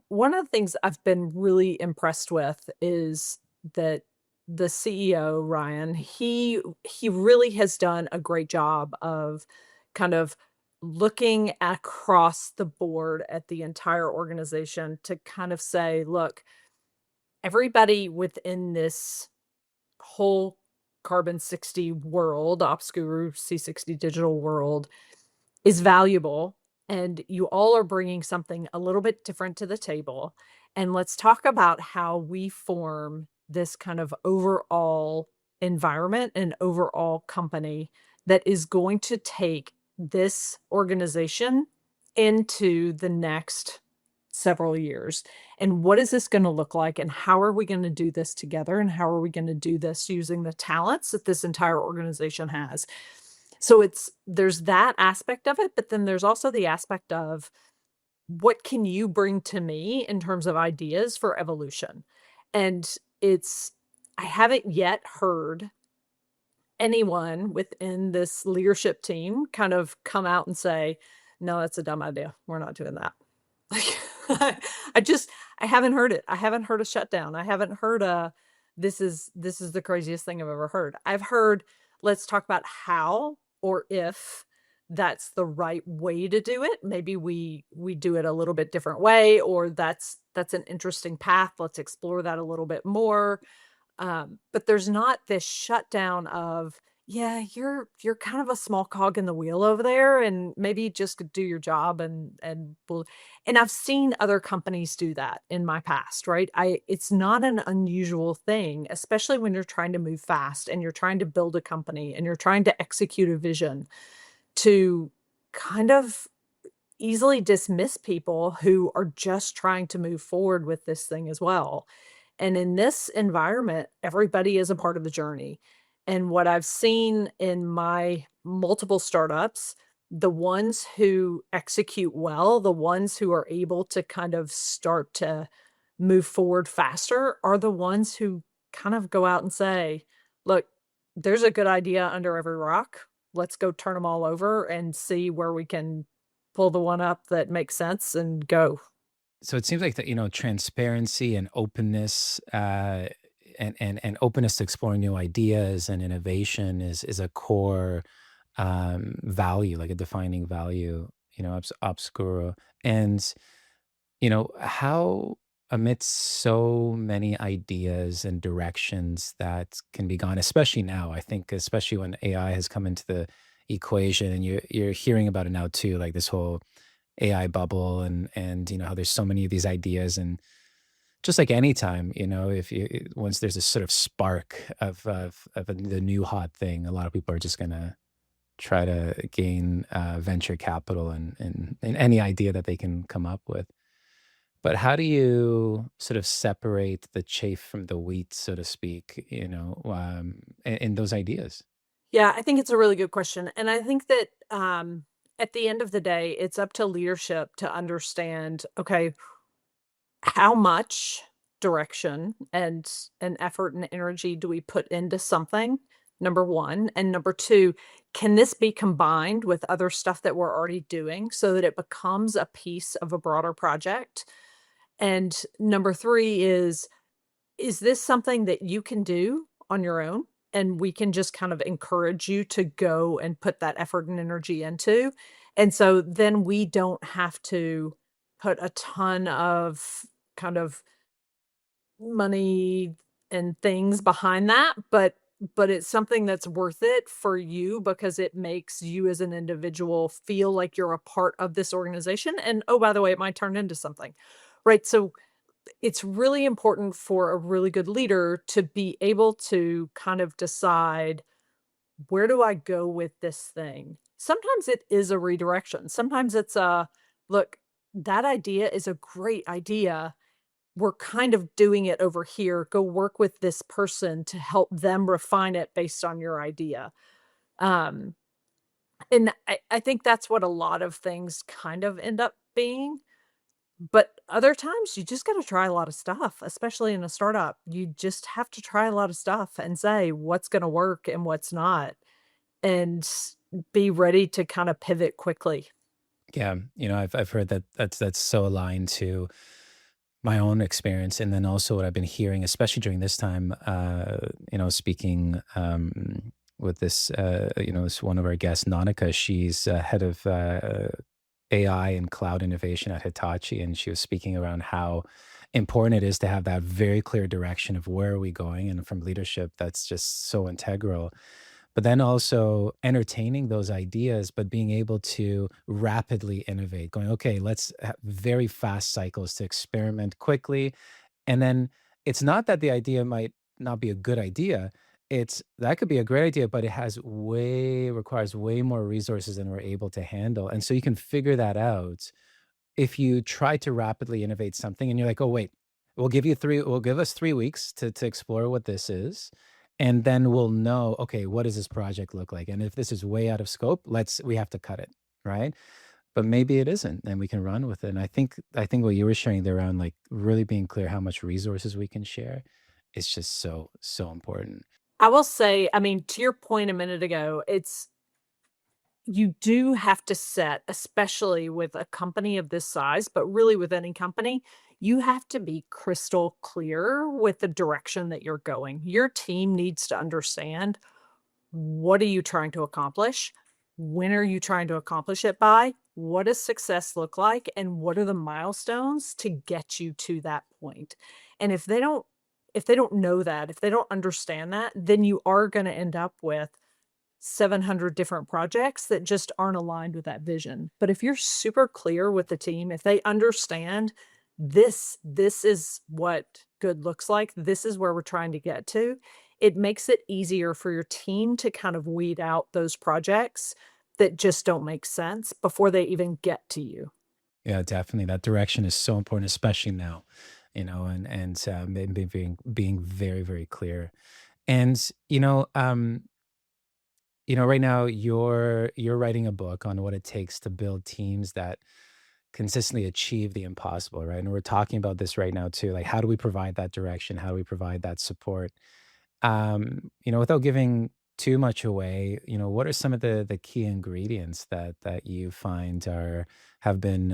one of the things I've been really impressed with is that the CEO, Ryan, he really has done a great job of kind of looking across the board at the entire organization to kind of say, look, everybody within this whole Carbon 60 world, Obscure C60 Digital world, is valuable, and you all are bringing something a little bit different to the table. And let's talk about how we form this kind of overall environment and overall company that is going to take this organization into the next several years. And what is this going to look like? And how are we going to do this together? And how are we going to do this using the talents that this entire organization has? So there's that aspect of it, but then there's also the aspect of what can you bring to me in terms of ideas for evolution? And it's I haven't yet heard anyone within this leadership team kind of come out and say, "No, that's a dumb idea. We're not doing that." Like, I just I haven't heard it. I haven't heard a shutdown. I haven't heard a this is the craziest thing I've ever heard. I've heard, let's talk about how or if that's the right way to do it. Maybe we do it a little bit different way, or that's an interesting path. Let's explore that a little bit more. But there's not this shutdown of, yeah, you're kind of a small cog in the wheel over there, and maybe just do your job and I've seen other companies do that in my past, right? It's not an unusual thing, especially when you're trying to move fast and you're trying to build a company and you're trying to execute a vision, to kind of easily dismiss people who are just trying to move forward with this thing as well. And in this environment, everybody is a part of the journey. And what I've seen in my multiple startups, the ones who execute well, the ones who are able to kind of start to move forward faster, are the ones who kind of go out and say, look, there's a good idea under every rock. Let's go turn them all over and see where we can pull the one up that makes sense and go. So it seems like that, transparency and openness, and openness to exploring new ideas and innovation is a core value, like a defining value, obscura. And how amidst so many ideas and directions that can be gone, especially now, I think, especially when AI has come into the equation, and you're hearing about it now too, like this whole AI bubble, and how there's so many of these ideas. And just like any time, if you once there's a sort of spark of the new hot thing, a lot of people are just gonna try to gain venture capital and any idea that they can come up with. But how do you sort of separate the chaff from the wheat, so to speak, in those ideas? Yeah, I think it's a really good question. And I think that at the end of the day, it's up to leadership to understand, okay, how much direction and effort and energy do we put into something? Number one. And number two, can this be combined with other stuff that we're already doing so that it becomes a piece of a broader project? And number three is this something that you can do on your own? And we can just kind of encourage you to go and put that effort and energy into. And so then we don't have to put a ton of kind of money and things behind that, but it's something that's worth it for you because it makes you as an individual feel like you're a part of this organization. And oh, by the way, it might turn into something. Right? So it's really important for a really good leader to be able to kind of decide, where do I go with this thing? Sometimes it is a redirection. Sometimes it's a, look, that idea is a great idea. We're kind of doing it over here. Go work with this person to help them refine it based on your idea. Um, and I think that's what a lot of things kind of end up being. But other times you just gotta try a lot of stuff, especially in a startup. You just have to try a lot of stuff and say what's gonna work and what's not. and be ready to kind of pivot quickly. Yeah, I've heard that that's so aligned to my own experience, and then also what I've been hearing, especially during this time. Speaking with this one of our guests, Nanika. She's head of AI and cloud innovation at Hitachi, and she was speaking around how important it is to have that very clear direction of where are we going, and from leadership, that's just so integral. But then also entertaining those ideas, but being able to rapidly innovate, going, okay, let's have very fast cycles to experiment quickly. And then it's not that the idea might not be a good idea. It's that could be a great idea, but it requires way more resources than we're able to handle. And so you can figure that out if you try to rapidly innovate something and you're like, "Oh, wait, we'll give us 3 weeks to explore what this is, and then we'll know, okay, what does this project look like? And if this is way out of scope, we have to cut it," right? But maybe it isn't, and we can run with it. And I think what you were sharing there around, like, really being clear how much resources we can share is just so, so important. I will say, I mean, to your point a minute ago, it's you do have to set, especially with a company of this size, but really with any company, you have to be crystal clear with the direction that you're going. Your team needs to understand, what are you trying to accomplish? When are you trying to accomplish it by? What does success look like? And what are the milestones to get you to that point? And if they don't know that, if they don't understand that, then you are going to end up with 700 different projects that just aren't aligned with that vision. But if you're super clear with the team, if they understand this is what good looks like, this is where we're trying to get to, it makes it easier for your team to kind of weed out those projects that just don't make sense before they even get to you. Yeah, definitely. That direction is so important, especially now, and being very, very clear. And right now you're writing a book on what it takes to build teams that consistently achieve the impossible, right? And we're talking about this right now too. Like, how do we provide that direction? How do we provide that support? Without giving too much away, what are some of the key ingredients that you find have been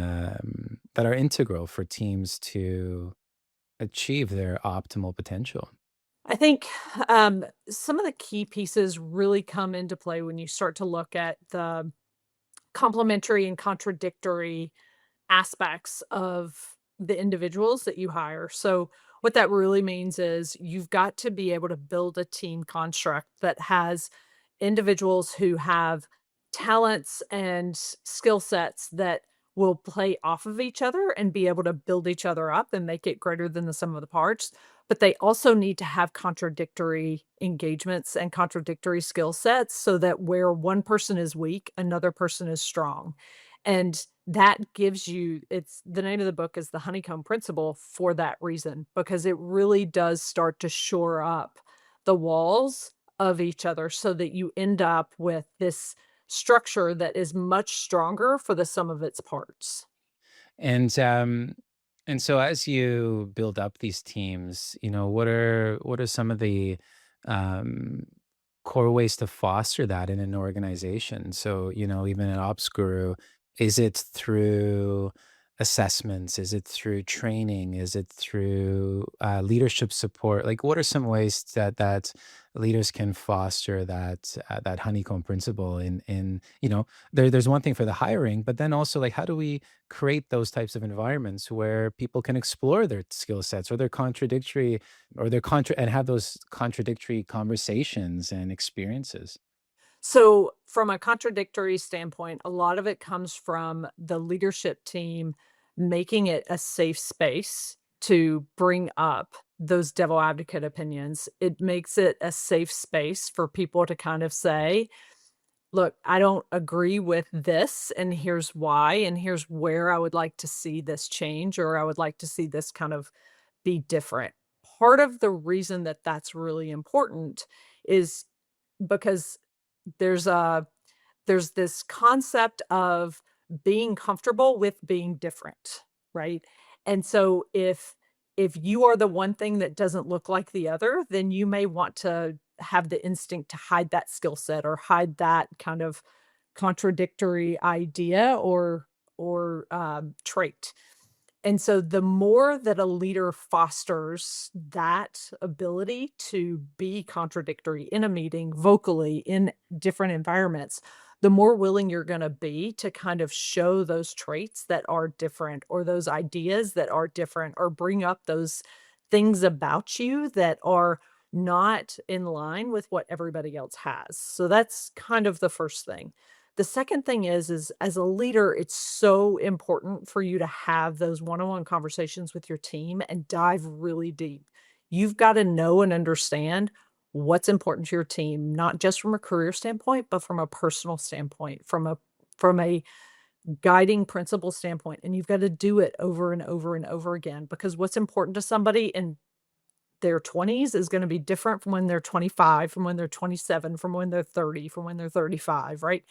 that are integral for teams to achieve their optimal potential? I think some of the key pieces really come into play when you start to look at the complementary and contradictory aspects of the individuals that you hire. So, what that really means is you've got to be able to build a team construct that has individuals who have talents and skill sets that will play off of each other and be able to build each other up and make it greater than the sum of the parts. But they also need to have contradictory engagements and contradictory skill sets so that where one person is weak, another person is strong. And that gives you, it's the name of the book is the honeycomb principle for that reason, because it really does start to shore up the walls of each other so that you end up with this structure that is much stronger for the sum of its parts. And and so as you build up these teams, what are some of the um core ways to foster that in an organization? So, even an ops guru, is it through assessments? Is it through training? Is it through leadership support? Like, what are some ways that leaders can foster that honeycomb principle? There's one thing for the hiring, but then also, like, how do we create those types of environments where people can explore their skill sets or their contradictory or their contra and have those contradictory conversations and experiences? So, from a contradictory standpoint, a lot of it comes from the leadership team making it a safe space to bring up those devil advocate opinions. It makes it a safe space for people to kind of say, look, I don't agree with this, and here's why, and here's where I would like to see this change, or I would like to see this kind of be different. Part of the reason that that's really important is because there's a there's this concept of being comfortable with being different, right? And so if if you are the one thing that doesn't look like the other, then you may want to have the instinct to hide that skill set or hide that kind of contradictory idea or trait. And so the more that a leader fosters that ability to be contradictory in a meeting, vocally, in different environments, the more willing you're gonna be to kind of show those traits that are different or those ideas that are different or bring up those things about you that are not in line with what everybody else has. So that's kind of the first thing. The second thing is as a leader, it's so important for you to have those one-on-one conversations with your team and dive really deep. You've gotta know and understand what's important to your team, not just from a career standpoint, but from a personal standpoint, from a guiding principle standpoint, and you've gotta do it over and over and over again because what's important to somebody in their 20s is gonna be different from when they're 25, from when they're 27, from when they're 30, from when they're 35, right?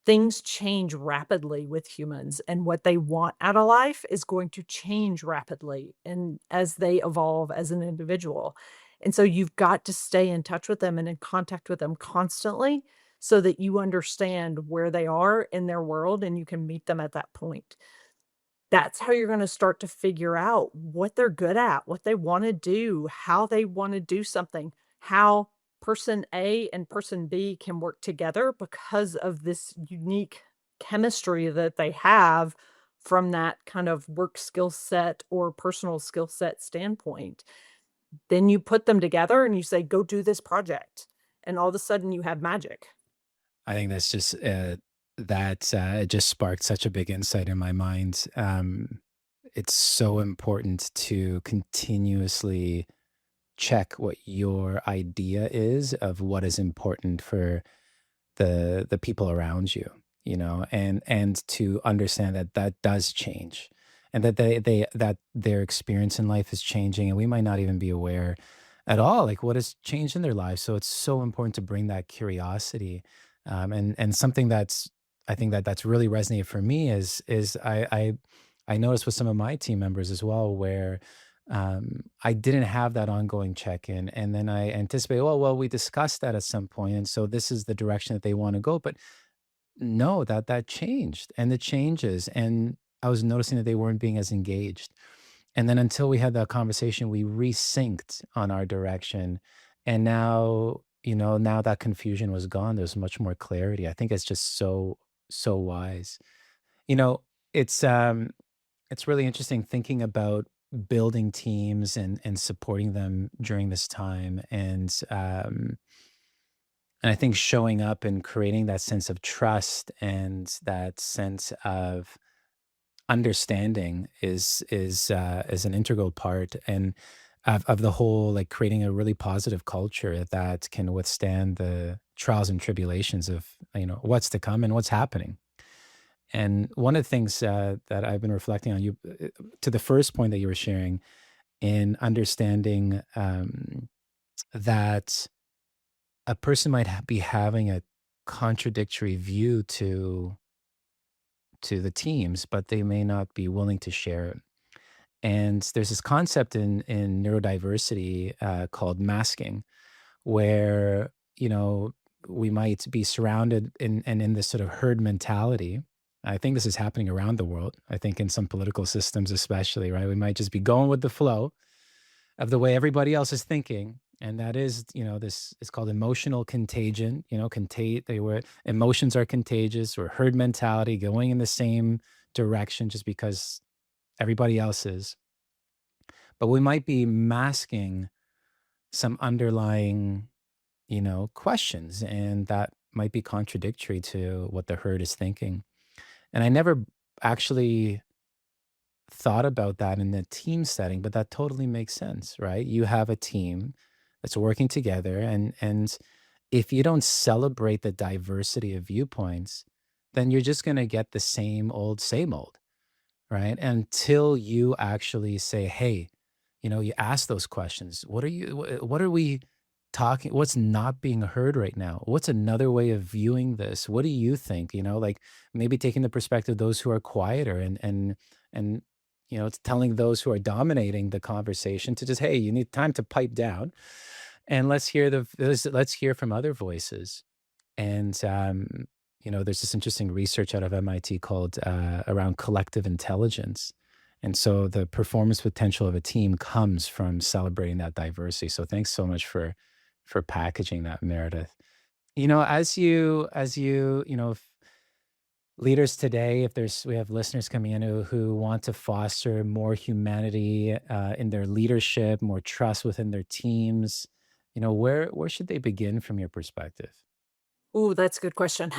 Things change rapidly with humans, and what they want out of life is going to change rapidly and as they evolve as an individual. And so you've got to stay in touch with them and in contact with them constantly so that you understand where they are in their world and you can meet them at that point. That's how you're gonna start to figure out what they're good at, what they wanna do, how they wanna do something, how person A and person B can work together because of this unique chemistry that they have from that kind of work skill set or personal skill set standpoint. Then you put them together and you say, "Go do this project," and all of a sudden you have magic. I think that's just that it just sparked such a big insight in my mind. It's so important to continuously check what your idea is of what is important for the people around you, and to understand that that does change, and that they that their experience in life is changing, and we might not even be aware at all, like what has changed in their lives. So it's so important to bring that curiosity, and something that's I think that that's really resonated for me is I noticed with some of my team members as well where I didn't have that ongoing check-in, and then I anticipate, well, we discussed that at some point, and so this is the direction that they want to go. But no, that changed, and the changes, and I was noticing that they weren't being as engaged. And then until we had that conversation, we resynced on our direction, and now that confusion was gone. There's much more clarity. I think it's just so wise. You know, it's it's really interesting thinking about building teams and supporting them during this time, and I think showing up and creating that sense of trust and that sense of understanding is an integral part and of the whole, like creating a really positive culture that can withstand the trials and tribulations of what's to come and what's happening. And one of the things that I've been reflecting on, you to the first point that you were sharing, in understanding that a person might be having a contradictory view to the teams, but they may not be willing to share it. And there's this concept in neurodiversity called masking, where we might be surrounded in this sort of herd mentality. I think this is happening around the world. I think in some political systems, especially, right? We might just be going with the flow of the way everybody else is thinking. And that is, this is called emotional contagion. They were emotions are contagious, or herd mentality, going in the same direction just because everybody else is. But we might be masking some underlying, questions, and that might be contradictory to what the herd is thinking. And I never actually thought about that in the team setting, but that totally makes sense, right? You have a team that's working together, and if you don't celebrate the diversity of viewpoints, then you're just going to get the same old, right? Until you actually say, hey, you ask those questions. What are we talking? What's not being heard right now? What's another way of viewing this? What do you think? Like maybe taking the perspective of those who are quieter and it's telling those who are dominating the conversation to just, hey, you need time to pipe down, and let's hear from other voices. And there's this interesting research out of MIT called around collective intelligence. And so the performance potential of a team comes from celebrating that diversity. So thanks so much for packaging that, Meredith. If leaders today, if we have listeners coming in who want to foster more humanity in their leadership, more trust within their teams, where should they begin from your perspective? Ooh, that's a good question.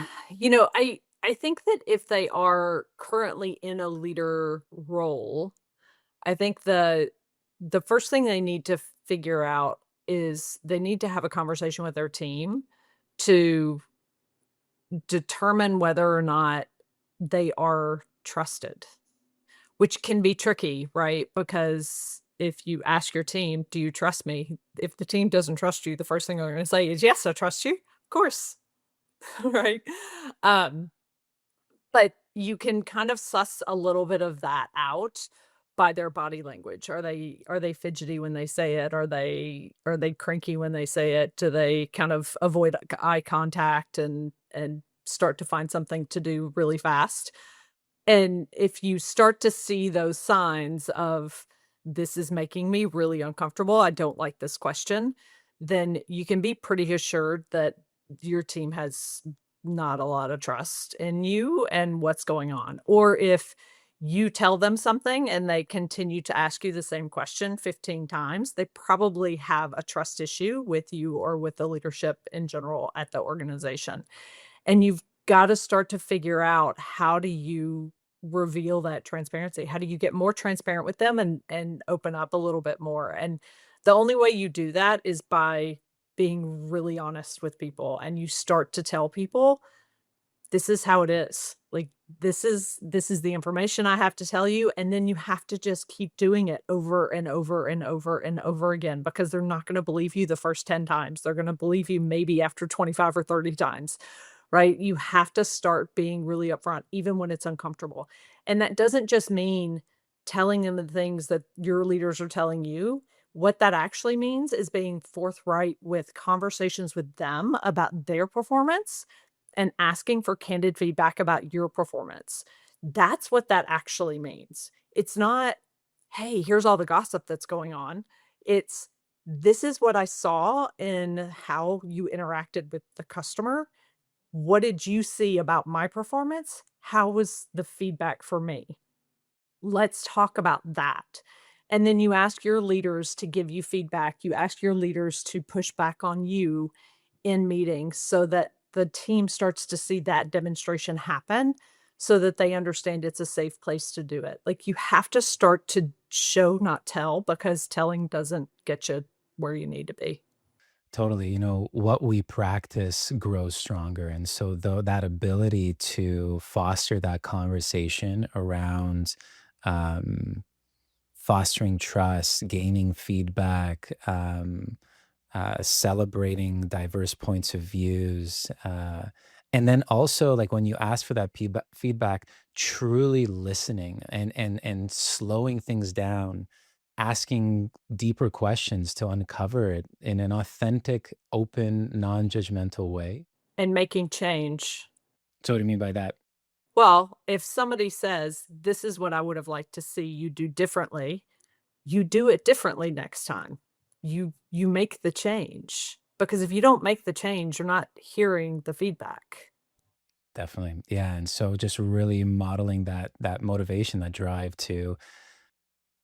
I think that if they are currently in a leader role, I think the first thing they need to figure out is they need to have a conversation with their team to determine whether or not they are trusted, which can be tricky, right? Because if you ask your team, "Do you trust me?" If the team doesn't trust you, the first thing they're gonna say is, "Yes, I trust you. Of course." Right? Um, but you can kind of suss a little bit of that out by their body language. Are they fidgety when they say it? Are they cranky when they say it? Do they kind of avoid eye contact and start to find something to do really fast? And if you start to see those signs of, "This is making me really uncomfortable, I don't like this question," then you can be pretty assured that your team has not a lot of trust in you and what's going on. Or if you tell them something and they continue to ask you the same question 15 times, they probably have a trust issue with you or with the leadership in general at the organization. And you've gotta start to figure out, how do you reveal that transparency? How do you get more transparent with them and open up a little bit more? And the only way you do that is by being really honest with people, and you start to tell people, "This is how it is. Like, this is the information I have to tell you," and then you have to just keep doing it over and over and over and over again, because they're not gonna believe you the first 10 times. They're gonna believe you maybe after 25 or 30 times, right? You have to start being really upfront, even when it's uncomfortable. And that doesn't just mean telling them the things that your leaders are telling you. What that actually means is being forthright with conversations with them about their performance and asking for candid feedback about your performance. That's what that actually means. It's not, "Hey, here's all the gossip that's going on." It's, "This is what I saw in how you interacted with the customer. What did you see about my performance? How was the feedback for me? Let's talk about that." And then you ask your leaders to give you feedback. You ask your leaders to push back on you in meetings so that the team starts to see that demonstration happen, so that they understand it's a safe place to do it. Like, you have to start to show, not tell, because telling doesn't get you where you need to be. Totally. What we practice grows stronger. And so, though, that ability to foster that conversation around um, fostering trust, gaining feedback, celebrating diverse points of views, and then also, like, when you ask for that feedback, truly listening and slowing things down, asking deeper questions to uncover it in an authentic, open, non-judgmental way. And making change. So what do you mean by that? Well, if somebody says, "This is what I would have liked to see you do differently," you do it differently next time. You make the change, because if you don't make the change, you're not hearing the feedback. Definitely. Yeah. And so just really modeling that motivation, that drive to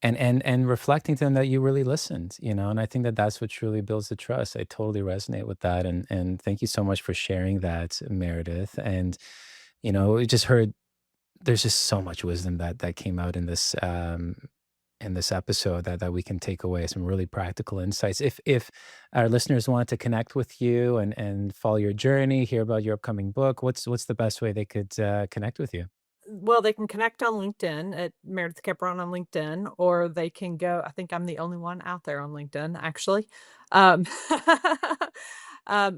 and reflecting to them that you really listened, and I think that that's what truly builds the trust. I totally resonate with that, and thank you so much for sharing that, Meredith. And we just heard there's just so much wisdom that came out in this episode that we can take away some really practical insights. If our listeners want to connect with you and follow your journey, hear about your upcoming book, what's the best way they could connect with you? Well, they can connect on LinkedIn at Meredith Kepron on LinkedIn, or they can go, I think I'm the only one out there on LinkedIn, actually. Um,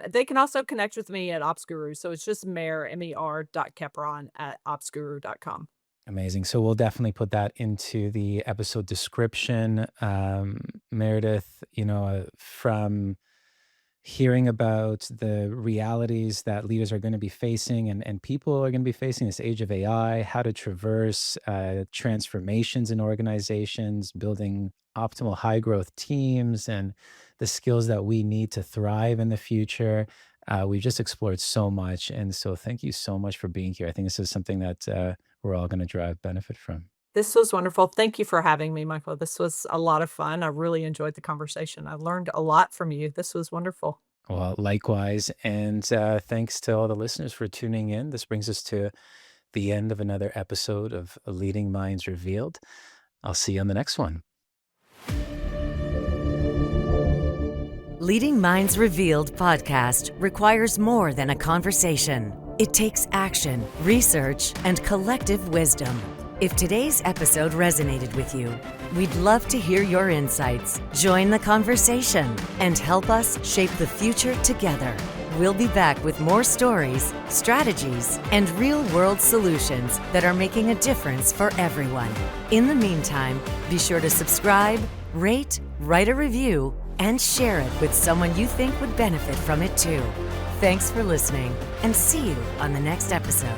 they can also connect with me at OpsGuru. So it's just Mer, Mer.Kepron at OpsGuru.com. Amazing. So we'll definitely put that into the episode description. Meredith, from hearing about the realities that leaders are going to be facing and people are going to be facing this age of AI, how to traverse transformations in organizations, building optimal high growth teams, and the skills that we need to thrive in the future. We've just explored so much. And so thank you so much for being here. I think this is something that we're all going to derive benefit from. This was wonderful. Thank you for having me, Michael. This was a lot of fun. I really enjoyed the conversation. I learned a lot from you. This was wonderful. Well, likewise. And thanks to all the listeners for tuning in. This brings us to the end of another episode of Leading Minds Revealed. I'll see you on the next one. Leading Minds Revealed podcast requires more than a conversation. It takes action, research, and collective wisdom. If today's episode resonated with you, we'd love to hear your insights, join the conversation, and help us shape the future together. We'll be back with more stories, strategies, and real-world solutions that are making a difference for everyone. In the meantime, be sure to subscribe, rate, write a review, and share it with someone you think would benefit from it too. Thanks for listening, and see you on the next episode.